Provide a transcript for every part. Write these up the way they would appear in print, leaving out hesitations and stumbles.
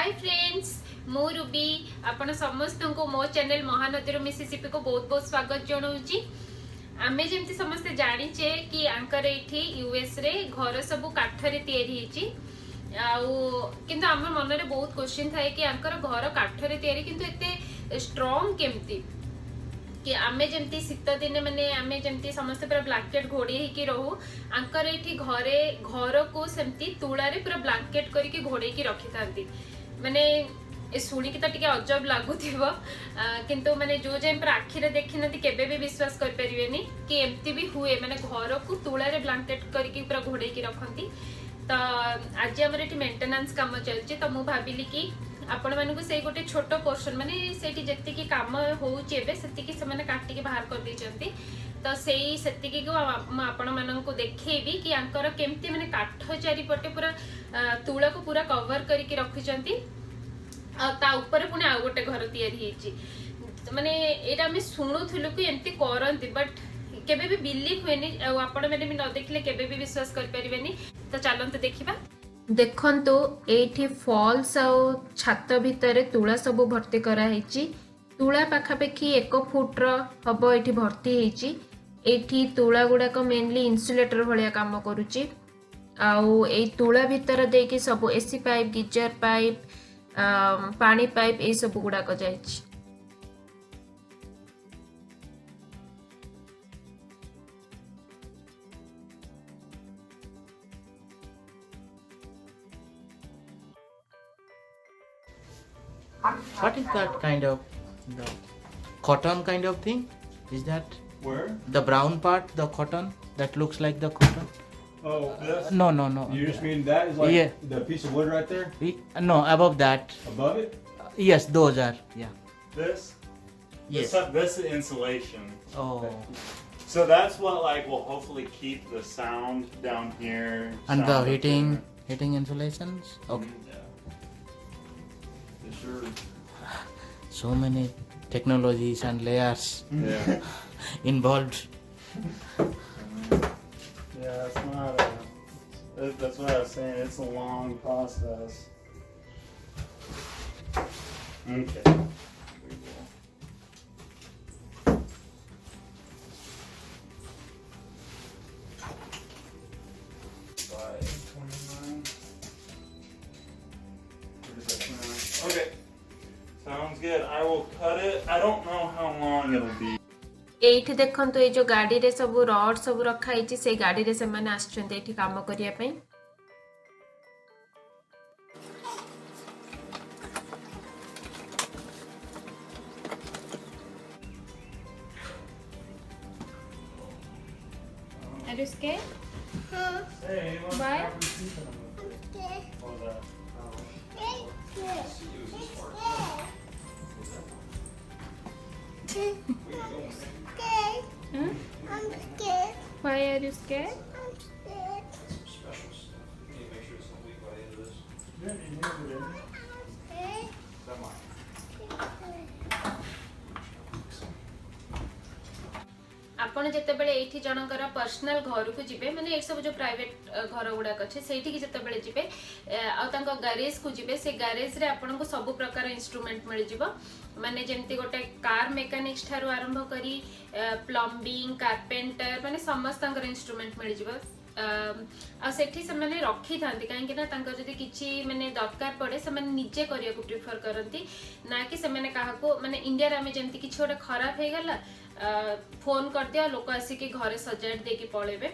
Hi friends, मु Ruby आपण समस्त को मो चैनल महानदी मिसिसिपी को बहुत बहुत स्वागत जनाऊँगी। आमे जमती समस्ते जानिचे कि आंकर एठी यूएस रे घर सब काठरे तैयारी किंतु आम मन में बहुत क्वेश्चन थाए कि आंकर घर काठरे तैयारी किंतु एते स्ट्रांग केमती कि आमे जमती शीत दिने माने आमे जमती समस्त पूरा ब्लैंकेट घोड़ी होगी रहू आंकर एठी घरे घर को सेमती तुलारे पूरा ब्लैंकेट करके घोड़े की रखी था माने शुणी की तो टे अजब लगुव किंतु माने जो जाए पूरा आखिरे देखी ना केबे भी विश्वास कर परिवेनी कि एमती भी हुए माने घर को तुलारे ब्लैंकेट करके पूरा घोड़े की रखती। तो आज आमर ये मेंटेनेंस काम चलती तो मुझे भाविली कि आपण मानक से गोटे छोट पोर्शन माने सेठी जत्तिकी काम होउची एबे सेतिकी से माने काटिके बाहर कर दैचंती। तो सेई सेतिकी को आपण मानक देखैबी कि आंकर केमती माने काठ चारिपटे पूरा तुला को पूरा कवर करके रखिचंती ता ऊपर पुणी आ गोटे घर तैयारी हेची माने एटा हमें शुणुथुलु कि एमती करंती बट केबे भी बिलीव हुएनी आपण माने भी न देखले केबे भी विश्वास कर परिबेनी। तो चलंतु देखिबा। देखंतु एठी फॉल्स आ छात भितर तुला सब भर्ती कराई तुला पाखापाखि 1 फुट हम ये भर्ती होती। एठी तुला गुड़ाक मेनली इन्सुलेटर भाया काम करुच्ची आउ तुला भितर देकी सब एसी पाइप गिजर पाइप पानी पाइप ये सब गुड़ाक जाइछि। What is that kind of the cotton kind of thing? Is that Where? the brown part, the cotton that looks like the cotton? Oh, this? No. You just mean that is like Yeah. the piece of wood right there No, above that. above it? Yes, those are. Yeah. This? Yes. This is insulation. Oh. So that's what like will hopefully keep the sound down here. And the sound up heating insulations. there. Okay. Yeah. For sure. So many technologies and layers Yeah. involved. Yeah, it's not that's what I was saying. It's a long process. Okay. Okay. Sounds good. I will cut it. I don't know how long it'll be. एठी देखंतु ये जो गाड़ी रे सब rod सब रखा हिची से गाड़ी रे से माने आछचंते एठी काम करिया पई। Are you scared? Hey, you want Bye. to grab your teeth in a little bit? Hold that. Huh? I'm scared. Why are you scared? I'm scared. Yeah, you need it in. I'm scared. Come on. आपण जेतेबेले एठी जनकर personal घर को जिबे माने ए सब जो private घर गुडाक अछि सेठी की जेतेबेले जिबे आ तांको गैरेज को जिबे से गैरेज रे आपण को सब प्रकार इंस्ट्रूमेंट मिल जिवो माने जेमती गोटे कार मैकेनिक्स ठारो आरंभ करी प्लम्बिंग कारपेंटर माने समस्त इंस्ट्रूमेंट मिल जिवो आ सेठी से माने रखी थांती काहे ना तांको जदी किछि माने दरकार पड़े से माने निजे करिया को प्रेफर करंती ना कि से माने काहा को माने इंडिया रे में जेमती किछि ओटे खराब हे गला फोन कर दिया लोक आसिक घरे सजाड़ देकी पळेबे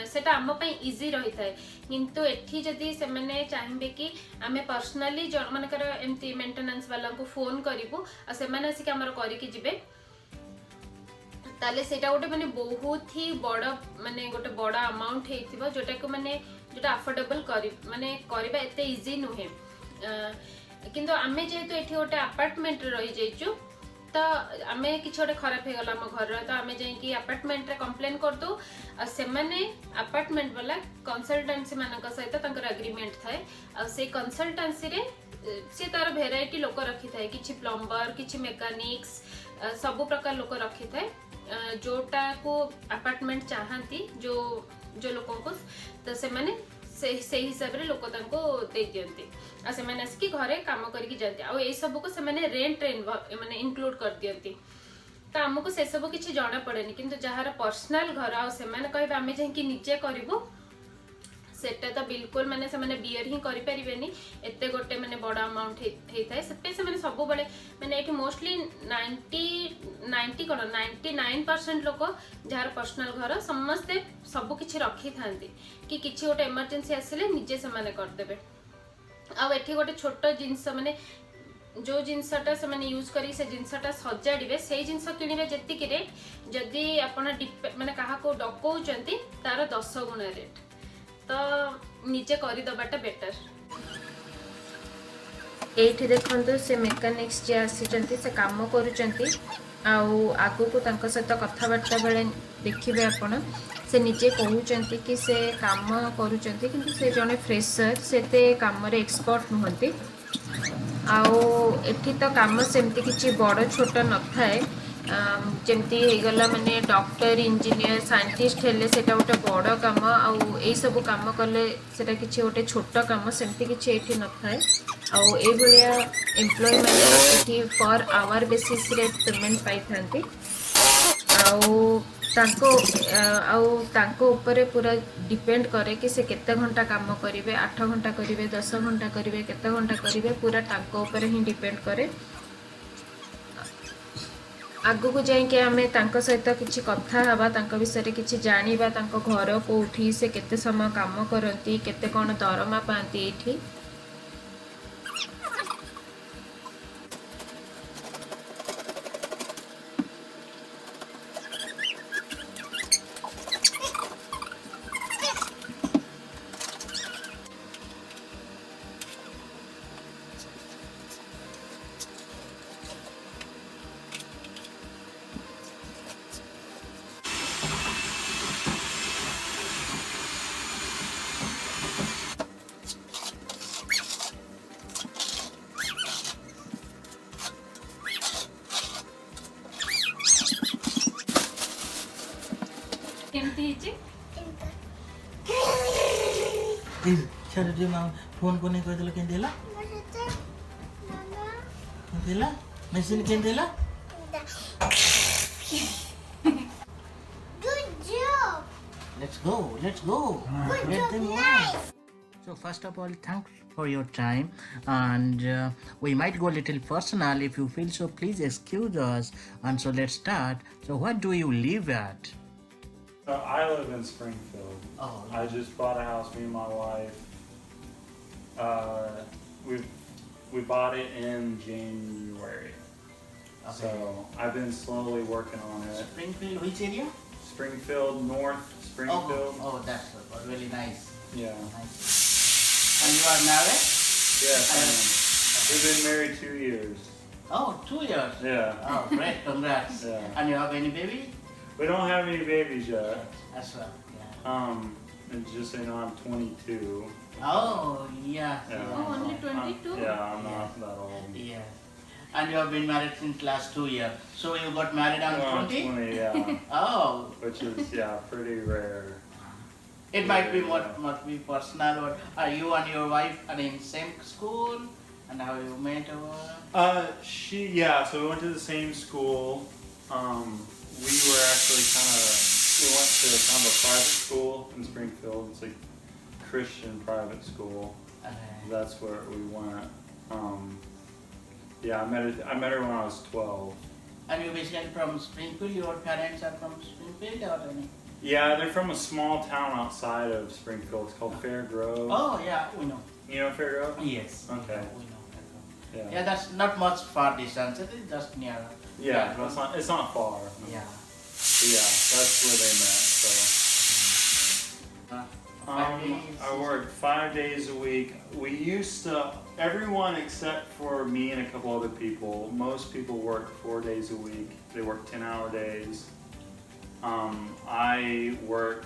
सेटा आम पई इजी रही थाए किंतु एठी जदी से माने चाहिबे कि आमे पर्सनली मानकर एमती मेंटेनेंस वाला को फोन करिवु आ से माने आसिक हमर करी कि जिबे ताले सेटा गोटे माने बहुत ही बड़ माने गोटे बड़ अमाउंट हेतिबो जोटा को माने जोटा अफोर्डेबल करी माने करबा एते इजी नुहे किंतु आमे जेहेतु एठी गोटे अपार्टमेंट रही जाइचु तो आमे किछ गोटे खराब हे गला हम घर तो आमे जाई कि अपार्टमेंट रे कंप्लेन कर दो से माने अपार्टमेंट वाला कंसल्टेंसी मानक सहित तांकर एग्रीमेंट थाए आ से कंसल्टेंसी रे से तार वेराइटी लोक रखी थाए किछि प्लम्बर किछि मैकेनिक्स सब प्रकार लोक रखी थाए जोटा को अपार्टमेंट चाहती जो जो लोक को तो से माने से हिसाब रे लोक तांको दे दियंती आ से माने आसी घरे काम करके जाते आ ए सब को से माने रेंट माने इंक्लूड कर दियंती तो आमको से सब किसी जना पड़ेनी किंतु जहार पर्सनल घर आ से माने कहबे आमे जे कि निजे करबो सेटा तो बिल्कुल माने से माने बियर ही करि परिबेनी एते गोटे माने बड़ा अमाउंट हे थाए सेपे से माने सब बळे माने एठी मोस्टली 90 कोन 99% लोक जहार पर्सनल घर समस्ते सब किछि रखी थांती कि किछि गोटे इमरजेंसी आसिले निजे से माने कर देबे आ एठी गोटे छोट जिंस माने जो जिनसटा से माने यूज करी से जिनसटा सजाड़िबे से जिनस किनिबे जेति कि रेट जदी आपण माने काहा को डकौचंती तार 10 गुण रेट तो निजे करी दबाटा बेटर एठी देखंतु से मेकानिक्स जे आसीचंती से काम करूचंती आउ आगु को तांको सहित कथबार्ता बेले देखिबे आपण से निजे कहूचंती कि से काम करूचंती किंतु से जने फ्रेशर सेते काम रे एक्सपर्ट नहंती आउ एठी तो काम सेमती किछि बड़ छोट न थाए जमती गला माने डॉक्टर इंजीनियर साइंटिस्ट हेले सेटा गोटे बड़ काम आउ ए सब काम कले सेटा किछि गोटे छोट काम सेमती किछि एठी न थाए आउ ए भलिया एम्प्लॉय माने एठी पर आवर बेसिस रे पेमेंट पाई थांती तांको ऊपर पूरा डिपेंड करे कि से केते घंटा काम करिवे 8 घंटा करिवे 10 घंटा करिवे केते घंटा करिवे पूरा तांको ऊपर ही डिपेंड करे आगु को जाई के हमें तांको सहित किछि कथा हवा तांको विषय रे किछि जानिबा तांको घर कोठी से केते समय काम करंती केते कोन दरमा पांती एठी केमती हिची छाड़ दे मां फोन को नहीं कहदेला केन देला केन देला मशीन केन देला Good job. let's go let them go so first of all thanks for your time and we might go a little personal if you feel so please excuse us and so let's start so what do you live at I live in Springfield. Oh, I just bought a house, me and my wife. We bought it in January. Okay. So I've been slowly working on it. Springfield which area Springfield, North Springfield. oh that's really nice Yeah. nice and you are married Yes, I am. We've been married 2 years. oh 2 years Yeah. oh great congrats Yeah. and you have any baby We don't have any babies yet. as well yeah And just so you know, I'm 22. oh yeah Yeah. Oh, only 22? Yeah, I'm not that old. yeah and you have been married since last 2 years so you got married on Well, I'm 20 20, yeah. oh Which is, pretty rare. it might be must be personal or are you and your wife are in same school and how you met over So we went to the same school. We were actually we went to kind of a private school in Springfield. It's like Christian private school. That's where we went. I met her when I was 12. and you basically from Springfield your parents are from Springfield or any Yeah, they're from a small town outside of Springfield. It's called Fair Grove. oh yeah we know You know Fair Grove? yes Okay. we know Yeah. yeah that's not much far distance it is just near Yeah, but it's not far. yeah But yeah, that's where they met. So. 5 days. I worked 5 days a week. We used to, everyone except for me and a couple other people, most people work 4 days a week. They work 10-hour days. I work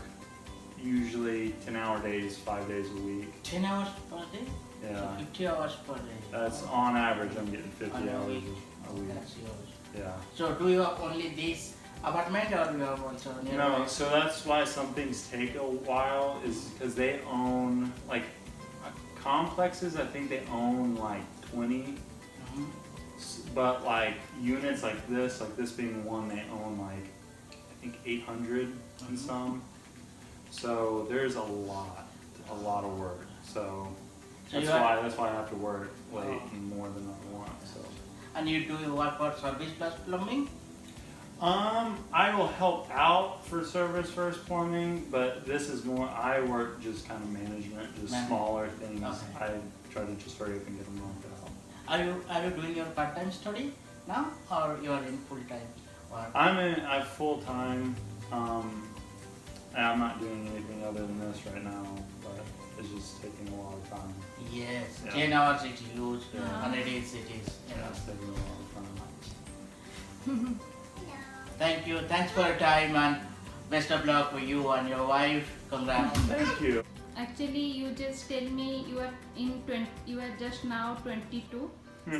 usually 10-hour days, 5 days a week. 10 hours per day Yeah. so 50 hours per day That's on average, I'm getting 50 On a hours week. a week. That's yours. Yeah. So do you have only this apartment or you have also nearby? No, so that's why some things take a while is because they own like complexes. I think they own like 20, Mhm. but like units like this being one, they own like I think 800 and some. So there's a lot of work. So So that's why I have to work late Oh. and more than I want. So. And you do work for service plus plumbing? I will help out for service first plumbing, but this is more, I work just kind of management, just smaller things. Okay. I try to just hurry up and get them knocked out. Are you doing your part-time study now or you are in full-time work? I'm full-time, and I'm not doing anything other than this right now, but it's just taking a lot of time. Yes, Yeah. 10 hours it is huge, Yeah. 100 days it is. Yeah, it's taking a lot of time. No. Thank you, thanks for your time and best of luck for you and your wife. Congrats. Thank you. Actually, you just tell me you are just now 22.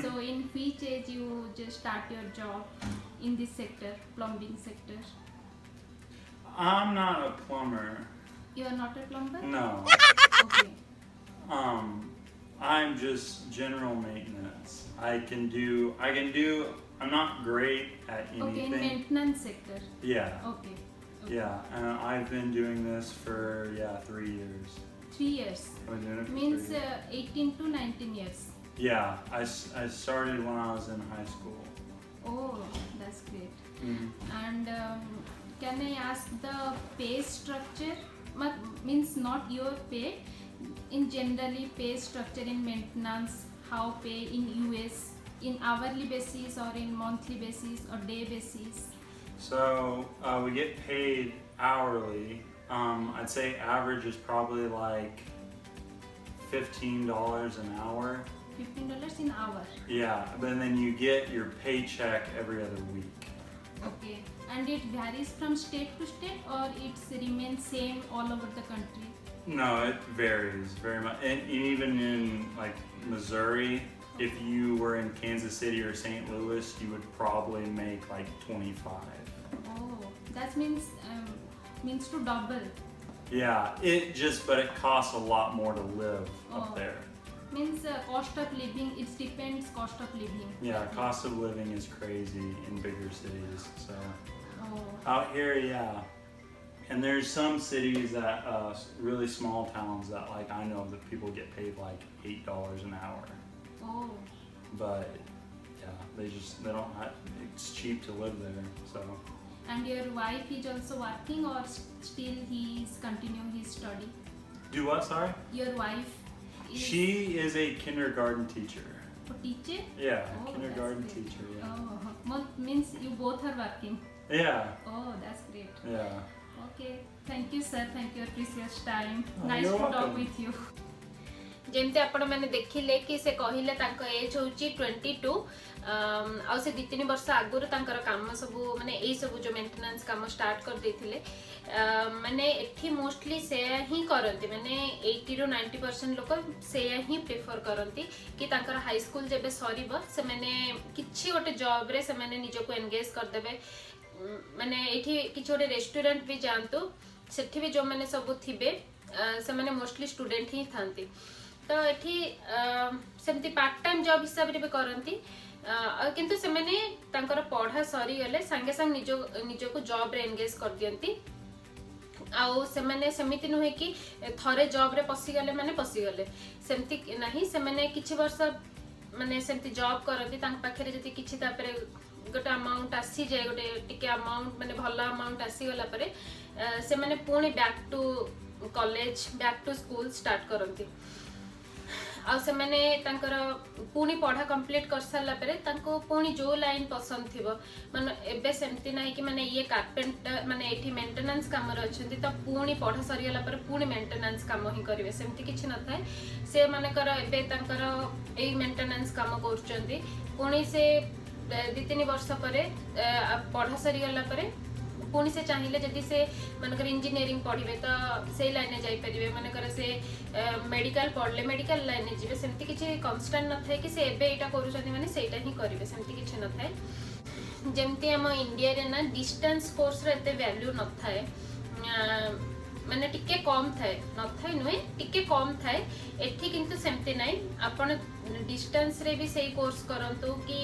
So in which age you just start your job in this sector, plumbing sector? I'm not a plumber. You are not a plumber? No. Okay. I'm just general maintenance. I can do, I'm not great at Okay, in anything. maintenance sector. Yeah, Okay. yeah. And I've been doing this for, 3 years. 3 years. I've been doing it for Means 3 years. 18 to 19 years. Yeah, I started when I was in high school. Oh, that's great. Mhm. And can I ask the pay structure? Means not your pay, in generally pay structure in maintenance, how pay in US, in hourly basis or in monthly basis or day basis? So we get paid hourly. I'd say average is probably like $15 an hour. $15 in hour. Yeah, but then you get your paycheck every other week. Okay. And it varies from state to state or it remains same all over the country? No, it varies very much. And even in like Missouri, if you were in Kansas City or St. Louis, you would probably make like 25. Oh, that means to double. Yeah, but it costs a lot more to live Oh. up there. Means cost of living, it depends cost of living. Yeah, cost of living is crazy in bigger cities. So Oh, out here, yeah. And there's some cities that, really small towns that like I know that people get paid like $8 an hour. oh, But yeah, they don't have, it's cheap to live there, so. and your wife is also working or still he is continuing his study? Do what, sorry? Your wife is She is a kindergarten teacher. a teacher? Yeah, Oh, kindergarten that's great. teacher, yeah. Oh, means you both are working. Yeah, Oh, that's great. yeah. Okay, thank you sir, thank you your precious time. Oh, Nice you're to talk welcome. with you. ଯେମିତି ଆପଣମାନେ ଦେଖିଲେ କି ସେ କହିଲେ ତାଙ୍କ age ହେଉଛି 22 ଆଉ ସେ 2-3 ବର୍ଷ ଆଗରୁ ତାଙ୍କର କାମ ସବୁ ମାନେ ଏଇ ସବୁ ଯୋଉ ମେଣ୍ଟେନାନ୍ସ କାମ ଷ୍ଟାର୍ଟ କରିଦେଇଥିଲେ ମାନେ ଏଠି ମୋଷ୍ଟଲି ସେୟା ହିଁ କରନ୍ତି ମାନେ 80 ରୁ 90% ଲୋକ ସେୟା ହିଁ ପ୍ରିଫର କରନ୍ତି କି ତାଙ୍କର ହାଇ ସ୍କୁଲ ଯେବେ ସରିବ ସେମାନେ କିଛି ଗୋଟେ ଜବରେ ସେମାନେ ନିଜକୁ ଏନଗେଜ କରିଦେବେ ମାନେ ଏଠି କିଛି ଗୋଟେ ରେଷ୍ଟୁରାଣ୍ଟ ବି ଯାଆନ୍ତୁ ସେଠି ବି ଯୋଉମାନେ ସବୁ ଥିବେ ସେମାନେ ମୋଷ୍ଟଲି ଷ୍ଟୁଡେଣ୍ଟ ହିଁ ଥାନ୍ତି तो एठी सेमती पार्ट टाइम जॉब हिसाब रे भी करंती किंतु से माने तांकर पढ़ा सरी गले संगे संग निजो को जॉब रे एंगेज कर दियंती आउ से माने समिति नहे कि थरे जॉब रे पसी गले माने पसी गले सेमती नाही से माने किछि वर्ष माने सेमती जॉब करंती तांक पाखरे जति किछि तापरे गोटे अमाउंट आसी जाए गोटे टिके अमाउंट माने भलो अमाउंट आसी गला परे से माने पुणी back to college back to school start करंती आ से माने तांकर पुणी पढ़ा कंप्लीट कर सारा परे तांको पुणी जो लाइन पसंद थिबो माने एबे सेमती नाही कि माने ये कारपेंटर माने एठी मेंटेनेंस काम रे अछंती त पुणी पढ़ा सरी गला परे पुणी मेंटेनेंस काम ही करिवे सेमती किछि न थाए से माने कर एबे तांकर एई मेंटेनेंस काम करचंती पुणी से 2-3 वर्ष परे पढ़ा सरी गला परे पुणी से चाहिए जदि से मनकर इंजीनियरिंग पढ़िबे तो से लाइन जाई परिबे मनकर से मेडिकल पढ़ले मेडिकल लाइन जीवे सेमती किछि कांस्टेंट न थाए कि से एबे एटा करूछथि माने सेटा ही करिवे सेमती किछि न थाए जमती आम इंडिया रे ना डिस्टेंस कोर्स रे एते वैल्यू न थाए माने टिके कम थाए न थाए नुहे टिके कम थाए एठी किंतु सेमती नाही आपण डिस्टेंस रे भी सेही कोर्स करंतु कि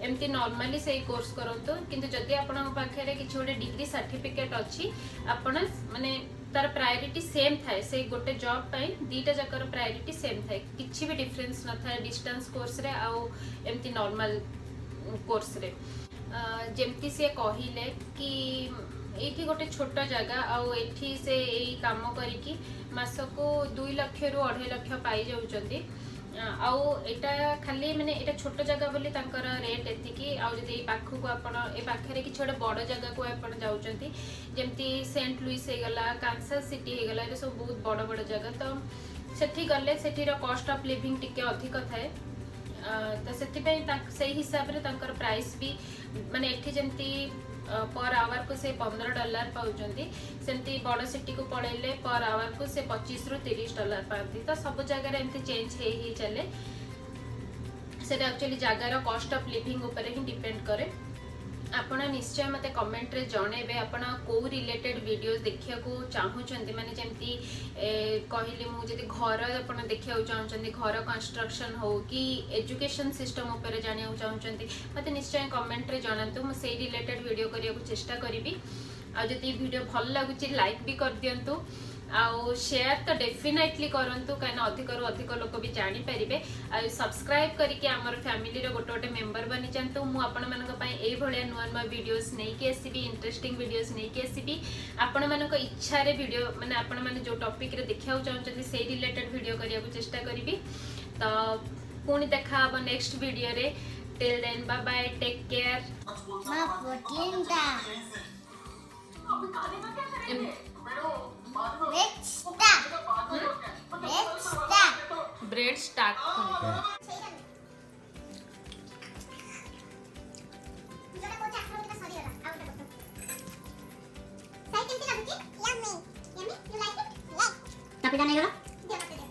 एमती नॉर्मली सेही कोर्स करंतु किंतु जदि आपण पाखरे किछ गोटे डिग्री सर्टिफिकेट अछि आपण माने तार प्रायोरिटी सेम थाए से गोटे जॉब पाई दीटा जकर प्रायोरिटी सेम थाए किछि भी डिफरेंस न थाए डिस्टेंस कोर्स रे आ एमती नॉर्मल कोर्स रे जेमती से कहिले कि एठी गोटे छोट जगह आउ एठी से एई काम करिकी मासको 2 लाख रु 2.5 लाख पाई जाउचंती आउ एटा खाली माने एटा छोट जगह बोली तांकर रेट एतिकी आउ जदि ए पाखु को आपण ए पाखरे कि छोटे बड़ जगह को आपण जाउचंती जेमती सेंट लुइस हे गला कांसास सिटी हे गला ए सब बहुत बड़ बड़ जगह तो सेठी गले सेठीर कॉस्ट ऑफ लिविंग टिके अधिक थाए तो से हिसाब रे तांकर प्राइस भी माने एठी जेमती पर आवर को से $15 पाउचंती सेमती बड़ सिटी को पळेले पर आवर को से 25 रु 30 डॉलर पाती तो सब जगह एमती चेंज हे चले सेटा एक्चुअली जगार कॉस्ट ऑफ लिविंग ऊपर ही डिपेंड करे आपण निश्चय मते कमेंट रे जणेबे आपण को रिलेटेड वीडियोस देखिया को चाहूचंती माने जेमती कहली मु जदी घर आपण देखिया चाहूचंती घर कंस्ट्रक्शन हो कि एजुकेशन सिस्टम ऊपर जानिया चाहूचंती मते निश्चय कमेंट रे जणांतु मु सेही रिलेटेड वीडियो करिया को चेष्टा करिवि आ जदी वीडियो भल लागुची लाइक भी कर दियंतु आउ शेयर तो डेफिनेटली करंतु काना अधिक रु अधिक लोक भी जानि परिबे आ सब्सक्राइब करके हमर फैमिली रो गोटे गोटे मेंबर बनि जानतु मु आपण मानक पई ए भलिया नुवा नुवा वीडियोस नै के आसीबी इंटरेस्टिंग वीडियोस नै के आसीबी आपण मानक इच्छा रे वीडियो माने आपण माने जो टॉपिक रे देखिया चाहउछथि सेही रिलेटेड वीडियो करिया को चेष्टा करिवि तो पुणी देखा अब नेक्स्ट वीडियो रे till then bye bye take care Ma potienda. Let's start. Let's start. ब्रेड स्टार्ट जोड़ा कोचा आखरो के सरी होला आउट करतो साइ केमती लागुची yummy yummy you like it like टपीटा नहीं गलो दे मते दे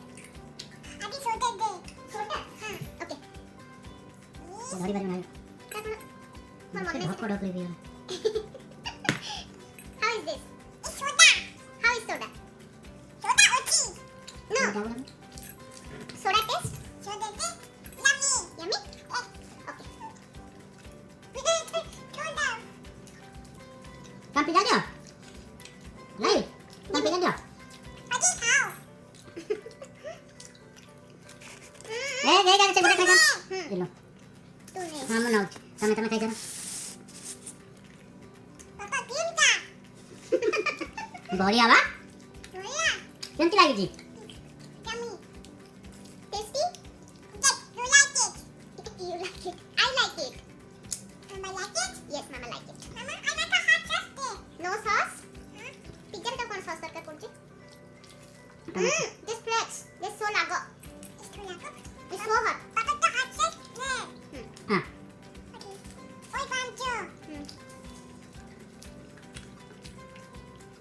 अभी छोटे दे छोटा हां ओके धरी बारी नहीं मोर मन में बहुत बड़ा कर दिया How is this? It's soda. How is soda? Soda ochi. No. Soda taste? Soda taste? Yummy. Yummy? Okay. Soda. काम पिला दिया नहीं काम पिला दिया Adi how? दे जा से बड़ा खाई ले लो तूने. हां मनाओ तमे खाई जरा Papa pinta. बढ़िया बा Soya. केमती लागी जी Yummy. Tasty? Yes, you like it. You like it. I like it. Mama like it? Yes, Mama like it. Mama, I like a hot sauce. No sauce? Pizza में तो कौन sauce दरकार पड़ती? This flakes. This so lago. This so lago. This so hot. Papa तो hot sauce ले. हां Okay. Oi pancho.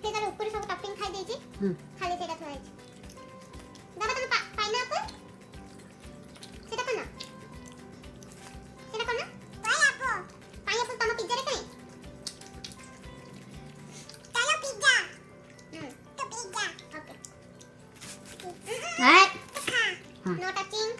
तेरे ऊपर सब टॉपिंग खाई देची. खाली तेरा थोड़ा है. दादा तुम पाइनएप्पल? सेटा कौन? सेटा कौन? पाइनएप्पल. पाइनएप्पल तम पिज्जा रे कहीं? चलो पिज्जा. तो पिज्जा. ओके. हां नो टचिंग.